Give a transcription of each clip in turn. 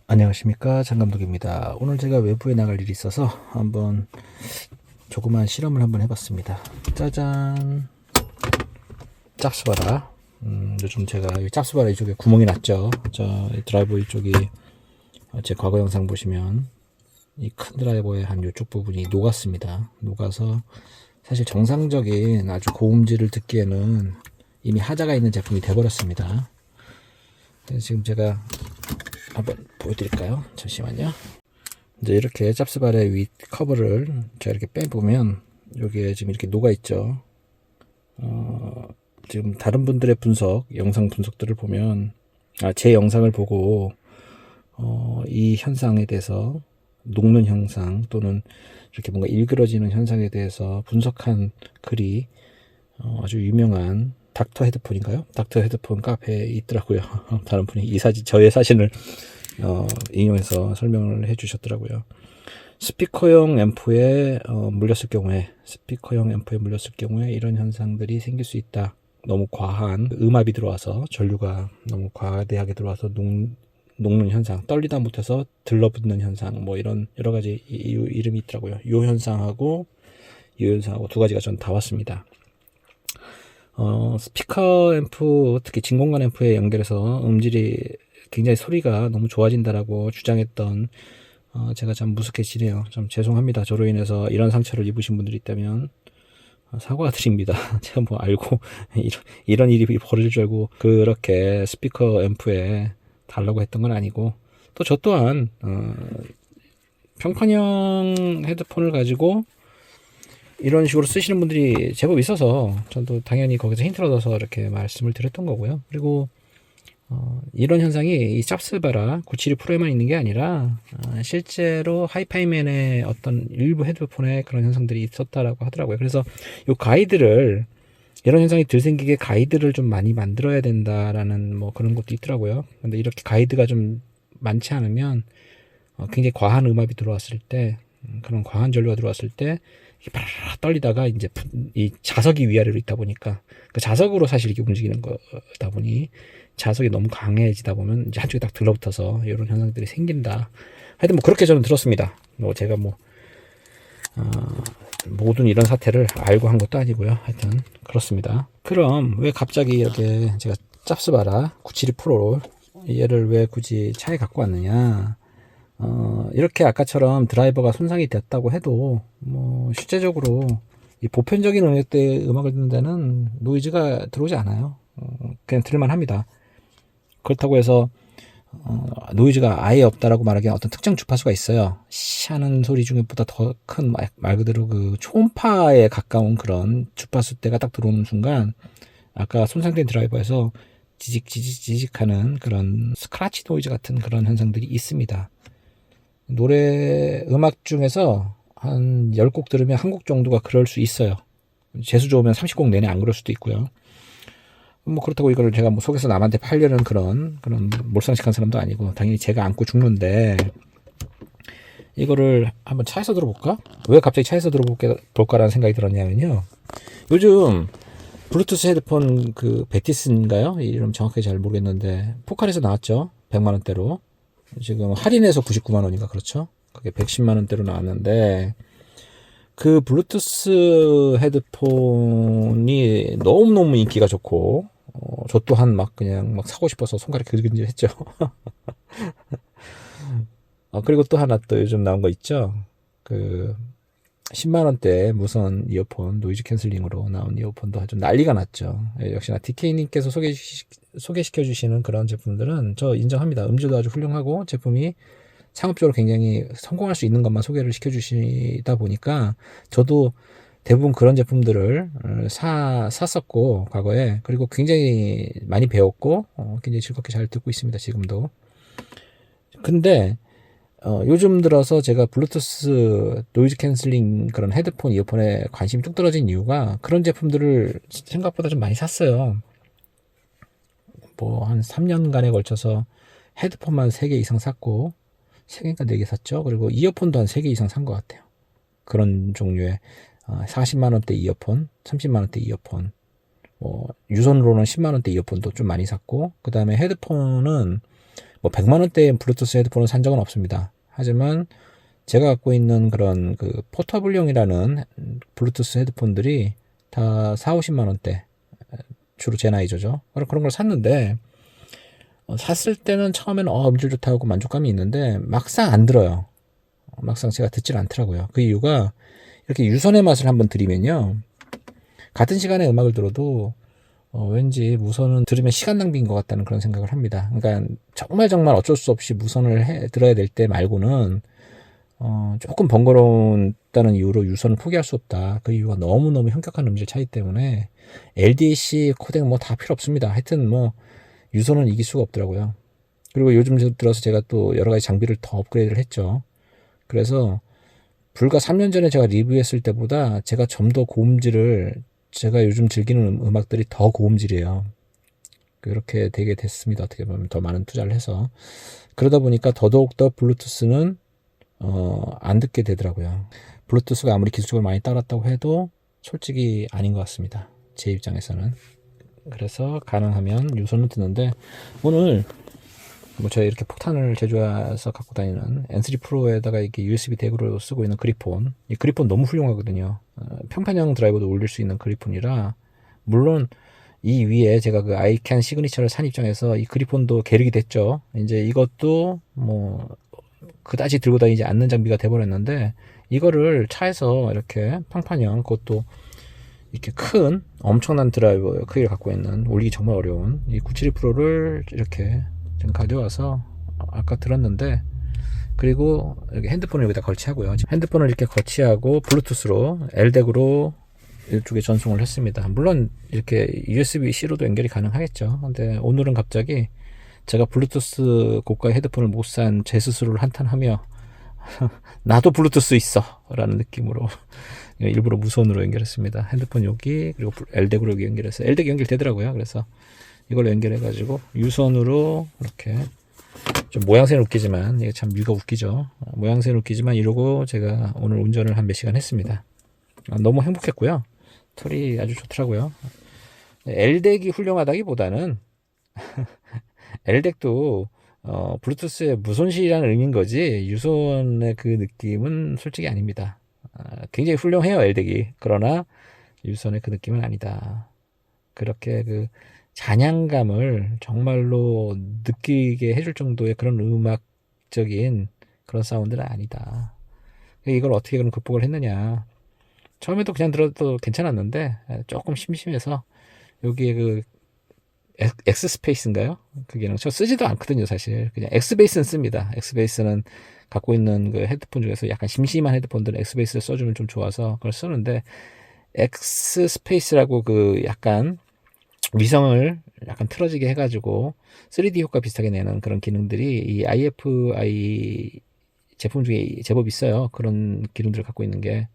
안녕하십니까, 장감독입니다. 오늘 제가 외부에 나갈 일이 있어서 한번 조그만 실험을 한번 해봤습니다. 짜잔, 짭스바라. 요즘 제가 이 짭스바라 이쪽에 구멍이 났죠. 저 드라이버 이쪽이 제 과거 영상 보시면 이 큰 드라이버의 한 이쪽 부분이 녹았습니다. 녹아서 사실 정상적인 아주 고음질을 듣기에는 이미 하자가 있는 제품이 돼버렸습니다. 그래서 지금 제가 한번 보여드릴까요? 잠시만요. 이제 이렇게 짭스바레 윗 커버를 제가 이렇게 빼보면 여기에 지금 이렇게 녹아있죠. 지금 다른 분들의 분석, 영상 분석들을 보면 제 영상을 보고 이 현상에 대해서 녹는 현상 또는 이렇게 뭔가 일그러지는 현상에 대해서 분석한 글이 아주 유명한 닥터 헤드폰인가요? 닥터 헤드폰 카페에 있더라고요. 다른 분이 이 사진, 저의 사진을 인용해서 설명을 해 주셨더라고요. 스피커용 앰프에 물렸을 경우에 이런 현상들이 생길 수 있다. 너무 과한 음압이 들어와서 전류가 너무 과대하게 들어와서 녹는 현상, 떨리다 못해서 들러붙는 현상, 뭐 이런 여러 가지 이름이 있더라고요. 이 현상하고 두 가지가 전 다 왔습니다. 스피커 앰프, 특히 진공관 앰프에 연결해서 음질이 굉장히 소리가 너무 좋아진다라고 주장했던 제가 참 무색해지네요. 참 죄송합니다. 저로 인해서 이런 상처를 입으신 분들이 있다면 사과드립니다. 제가 뭐 알고 이런 일이 벌어질 줄 알고 그렇게 스피커 앰프에 달라고 했던 건 아니고, 또 저 또한 평판형 헤드폰을 가지고 이런 식으로 쓰시는 분들이 제법 있어서 저도 당연히 거기서 힌트를 얻어서 이렇게 말씀을 드렸던 거고요. 그리고 이런 현상이 이 짭스바라 972 프로에만 있는 게 아니라 실제로 하이파이맨의 어떤 일부 헤드폰에 그런 현상들이 있었다라고 하더라고요. 그래서 이 가이드를, 이런 현상이 덜 생기게 가이드를 좀 많이 만들어야 된다라는 뭐 그런 것도 있더라고요. 근데 이렇게 가이드가 좀 많지 않으면 굉장히 과한 음압이 들어왔을 때, 그런 과한 전류가 들어왔을 때 파라라 떨리다가 이제 이 자석이 위아래로 있다 보니까 그 자석으로 사실 이렇게 움직이는 거다 보니 자석이 너무 강해지다 보면 이제 한쪽에 딱 들러붙어서 이런 현상들이 생긴다. 하여튼 뭐 그렇게 저는 들었습니다. 뭐 제가 모든 이런 사태를 알고 한 것도 아니고요. 하여튼 그렇습니다. 그럼 왜 갑자기 이렇게 제가 짭스바라 972 프로 얘를 왜 굳이 차에 갖고 왔느냐? 이렇게 아까처럼 드라이버가 손상이 됐다고 해도 뭐 실제적으로 이 보편적인 음악을 듣는 데는 노이즈가 들어오지 않아요. 그냥 들을만 합니다. 그렇다고 해서 노이즈가 아예 없다라고 말하기엔 어떤 특정 주파수가 있어요. 하는 소리 중에보다 더 큰 말 그대로 그 초음파에 가까운 그런 주파수대가 딱 들어오는 순간 아까 손상된 드라이버에서 지직 하는 그런 스크라치 노이즈 같은 그런 현상들이 있습니다. 노래 음악 중에서 한 10곡 들으면 한 곡 정도가 그럴 수 있어요. 재수 좋으면 30곡 내내 안 그럴 수도 있고요. 뭐 그렇다고 이걸 제가 뭐 속에서 남한테 팔려는 그런 몰상식한 사람도 아니고 당연히 제가 안고 죽는데, 이거를 한번 차에서 들어볼까? 왜 갑자기 차에서 들어볼까라는 생각이 들었냐면요. 요즘 블루투스 헤드폰 그 베티스인가요? 이름 정확하게 잘 모르겠는데 포칼에서 나왔죠. 100만원대로. 지금 할인해서 99만원인가 그렇죠? 그게 110만원대로 나왔는데, 그 블루투스 헤드폰이 너무너무 인기가 좋고 저 또한 그냥 사고 싶어서 손가락이 근질근질 했죠. 그리고 또 하나 또 요즘 나온 거 있죠. 그 10만원대 무선 이어폰, 노이즈 캔슬링으로 나온 이어폰도 아주 난리가 났죠. 역시나 DK님께서 소개시켜 주시는 그런 제품들은 저 인정합니다. 음질도 아주 훌륭하고 제품이 상업적으로 굉장히 성공할 수 있는 것만 소개를 시켜주시다 보니까 저도 대부분 그런 제품들을 샀었고 과거에, 그리고 굉장히 많이 배웠고 굉장히 즐겁게 잘 듣고 있습니다. 지금도. 근데 요즘 들어서 제가 블루투스 노이즈 캔슬링 그런 헤드폰 이어폰에 관심이 뚝 떨어진 이유가 그런 제품들을 생각보다 좀 많이 샀어요. 뭐 한 3년간에 걸쳐서 헤드폰만 3개 이상 샀고, 3개인가 4개 샀죠. 그리고 이어폰도 한 3개 이상 산 것 같아요. 그런 종류의 40만원대 이어폰, 30만원대 이어폰, 뭐 유선으로는 10만원대 이어폰도 좀 많이 샀고, 그 다음에 헤드폰은 뭐 100만 원대의 블루투스 헤드폰을 산 적은 없습니다. 하지만 제가 갖고 있는 그런 그 포터블용이라는 블루투스 헤드폰들이 다 4, 50만 원대, 주로 제 나이죠. 그런 걸 샀는데 샀을 때는 처음에는 음질 좋다고 만족감이 있는데 막상 안 들어요. 막상 제가 듣질 않더라고요. 그 이유가 이렇게 유선의 맛을 한번 들이면요, 같은 시간에 음악을 들어도 왠지 무선은 들으면 시간 낭비인 것 같다는 그런 생각을 합니다. 그러니까 정말 어쩔 수 없이 무선을 들어야 될 때 말고는 조금 번거롭다는 이유로 유선을 포기할 수 없다. 그 이유가 너무너무 현격한 음질 차이 때문에 LDAC 코덱 뭐 다 필요 없습니다. 하여튼 뭐 유선은 이길 수가 없더라고요. 그리고 요즘 들어서 제가 또 여러 가지 장비를 더 업그레이드를 했죠. 그래서 불과 3년 전에 제가 리뷰했을 때보다 제가 좀 더 고음질을, 제가 요즘 즐기는 음악들이 더 고음질이에요. 그렇게 되게 됐습니다. 어떻게 보면 더 많은 투자를 해서. 그러다 보니까 더더욱더 블루투스는 안 듣게 되더라고요. 블루투스가 아무리 기술적으로 많이 따랐다고 해도 솔직히 아닌 것 같습니다. 제 입장에서는. 그래서 가능하면 유선을 듣는데, 오늘 뭐 제가 이렇게 폭탄을 제조해서 갖고 다니는 N3 프로에다가 이렇게 USB 대구로 쓰고 있는 그리폰, 이 그리폰 너무 훌륭하거든요. 평판형 드라이버도 올릴 수 있는 그리폰이라, 물론 이 위에 제가 그 아이캔 시그니처를 산 입장에서 이 그리폰도 계륵이 됐죠. 이제 이것도 뭐 그다지 들고 다니지 않는 장비가 돼버렸는데, 이거를 차에서 이렇게 평판형, 그것도 이렇게 큰 엄청난 드라이버 크기를 갖고 있는, 올리기 정말 어려운 이 972 프로를 이렇게 지금 가져와서 아까 들었는데, 그리고 이렇게 핸드폰을 여기다 거치하고요. 핸드폰을 이렇게 거치하고 블루투스로 LDAC으로 이쪽에 전송을 했습니다. 물론 이렇게 USB-C로도 연결이 가능하겠죠. 근데 오늘은 갑자기 제가 블루투스 고가의 헤드폰을 못 산 제 스스로를 한탄하며 나도 블루투스 있어 라는 느낌으로 일부러 무선으로 연결했습니다. 핸드폰 여기, 그리고 LDAC으로 여기 연결해서 LDAC 연결되더라고요. 그래서 이걸 연결해 가지고 유선으로 이렇게, 좀 모양새는 웃기지만, 이게 참 뮤가 웃기죠. 모양새는 웃기지만 이러고 제가 오늘 운전을 한 몇 시간 했습니다. 너무 행복했고요. 털이 아주 좋더라고요. LDAC이 훌륭하다기보다는 LDAC도 블루투스의 무손실이라는 의미인 거지, 유선의 그 느낌은 솔직히 아닙니다. 굉장히 훌륭해요, LDAC이. 그러나 유선의 그 느낌은 아니다. 그렇게 그 잔향감을 정말로 느끼게 해줄 정도의 그런 음악적인 그런 사운드는 아니다. 이걸 어떻게 그럼 극복을 했느냐. 처음에도 그냥 들어도 괜찮았는데 조금 심심해서 여기에 그 X스페이스인가요? 그 기능 저 쓰지도 않거든요. 사실 그냥 X베이스는 씁니다. X베이스는 갖고 있는 그 헤드폰 중에서 약간 심심한 헤드폰들은 X베이스를 써주면 좀 좋아서 그걸 쓰는데, X스페이스라고 그 약간 위성을 약간 틀어지게 해가지고 3D 효과 비슷하게 내는 그런 기능들이 이 IFI 제품 중에 제법 있어요. 그런 기능들을 갖고 있는 게,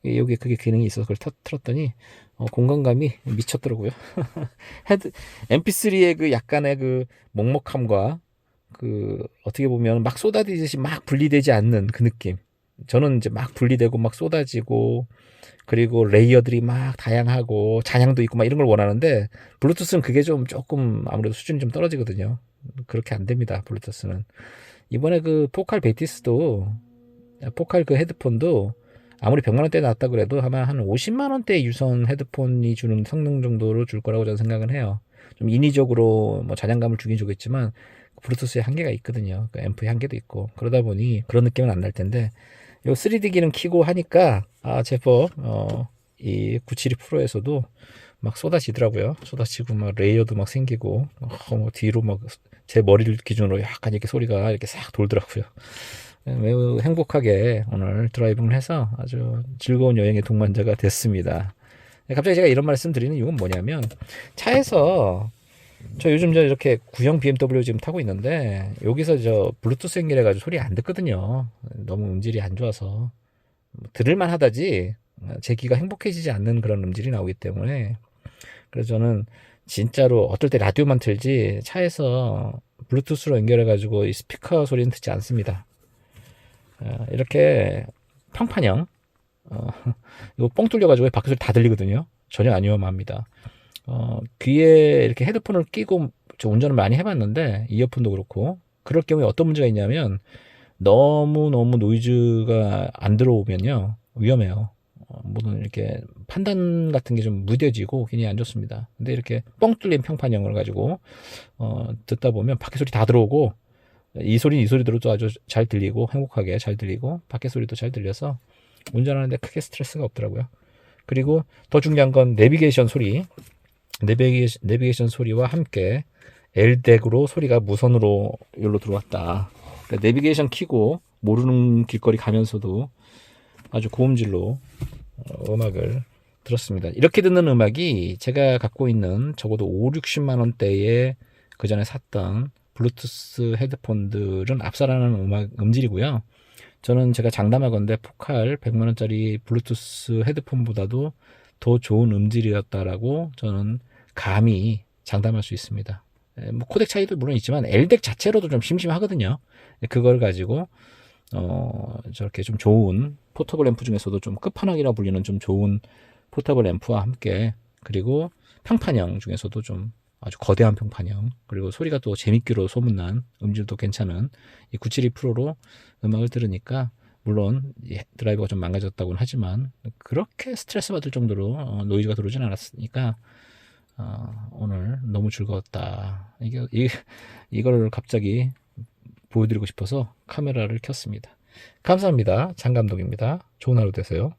여기 그게 기능이 있어서 그걸 틀었더니 공간감이 미쳤더라고요. MP3의 그 약간의 그 먹먹함과 그 어떻게 보면 막 쏟아지듯이 막 분리되지 않는 그 느낌. 저는 이제 막 분리되고 막 쏟아지고, 그리고 레이어들이 막 다양하고 잔향도 있고 막 이런 걸 원하는데, 블루투스는 그게 좀 조금 아무래도 수준이 좀 떨어지거든요. 그렇게 안 됩니다, 블루투스는. 이번에 그 포칼 베이티스도, 포칼 그 헤드폰도 아무리 100만 원대 나왔다 그래도 아마 한 50만 원대 유선 헤드폰이 주는 성능 정도로 줄 거라고 저는 생각은 해요. 좀 인위적으로 뭐 잔향감을 주긴 주겠지만 블루투스의 한계가 있거든요. 그 앰프의 한계도 있고, 그러다 보니 그런 느낌은 안 날 텐데, 요 3D 기능 키고 하니까 제법 이 972 프로에서도 막 쏟아지더라고요. 쏟아지고 막 레이어도 막 생기고, 뭐 뒤로 막 제 머리를 기준으로 약간 이렇게 소리가 이렇게 싹 돌더라고요. 매우 행복하게 오늘 드라이빙을 해서 아주 즐거운 여행의 동반자가 됐습니다. 갑자기 제가 이런 말씀 드리는 이유는 뭐냐면, 차에서 저 요즘 저 이렇게 구형 BMW 지금 타고 있는데, 여기서 저 블루투스 연결해가지고 소리 안 듣거든요. 너무 음질이 안 좋아서. 들을만 하다지 제 귀가 행복해지지 않는 그런 음질이 나오기 때문에, 그래서 저는 진짜로 어떨 때 라디오만 틀지 차에서 블루투스로 연결해가지고 이 스피커 소리는 듣지 않습니다. 이렇게 평판형 이거 뻥 뚫려가지고 밖에 소리 다 들리거든요. 전혀 안 위험합니다. 귀에 이렇게 헤드폰을 끼고 저 운전을 많이 해봤는데, 이어폰도 그렇고 그럴 경우에 어떤 문제가 있냐면 너무 노이즈가 안 들어오면요 위험해요. 모든 이렇게 판단 같은 게 좀 무뎌지고 굉장히 안 좋습니다. 근데 이렇게 뻥 뚫린 평판형을 가지고 듣다 보면 밖에 소리 다 들어오고 이 소리 들어도 아주 잘 들리고 행복하게 잘 들리고 밖에 소리도 잘 들려서 운전하는데 크게 스트레스가 없더라고요. 그리고 더 중요한 건 내비게이션 소리. 내비게이션 소리와 함께 L덱으로 소리가 무선으로 여기로 들어왔다. 그러니까 내비게이션 키고 모르는 길거리 가면서도 아주 고음질로 음악을 들었습니다. 이렇게 듣는 음악이 제가 갖고 있는 적어도 5, 60만 원대의 그 전에 샀던 블루투스 헤드폰들은 압살하는 음질이고요. 저는 제가 장담하건대 포칼 100만 원짜리 블루투스 헤드폰보다도 더 좋은 음질이었다라고 저는 감히 장담할 수 있습니다. 뭐 코덱 차이도 물론 있지만 L덱 자체로도 좀 심심하거든요. 그걸 가지고 저렇게 좀 좋은 포터블 앰프 중에서도 좀 끝판왕이라 불리는 좀 좋은 포터블 앰프와 함께 그리고 평판형 중에서도 좀 아주 거대한 평판형 그리고 소리가 또 재밌기로 소문난 음질도 괜찮은 이 972 프로로 음악을 들으니까 물론 드라이버가 좀 망가졌다고는 하지만 그렇게 스트레스 받을 정도로 노이즈가 들어오진 않았으니까 오늘 너무 즐거웠다. 이걸 갑자기 보여드리고 싶어서 카메라를 켰습니다. 감사합니다. 장 감독입니다. 좋은 하루 되세요.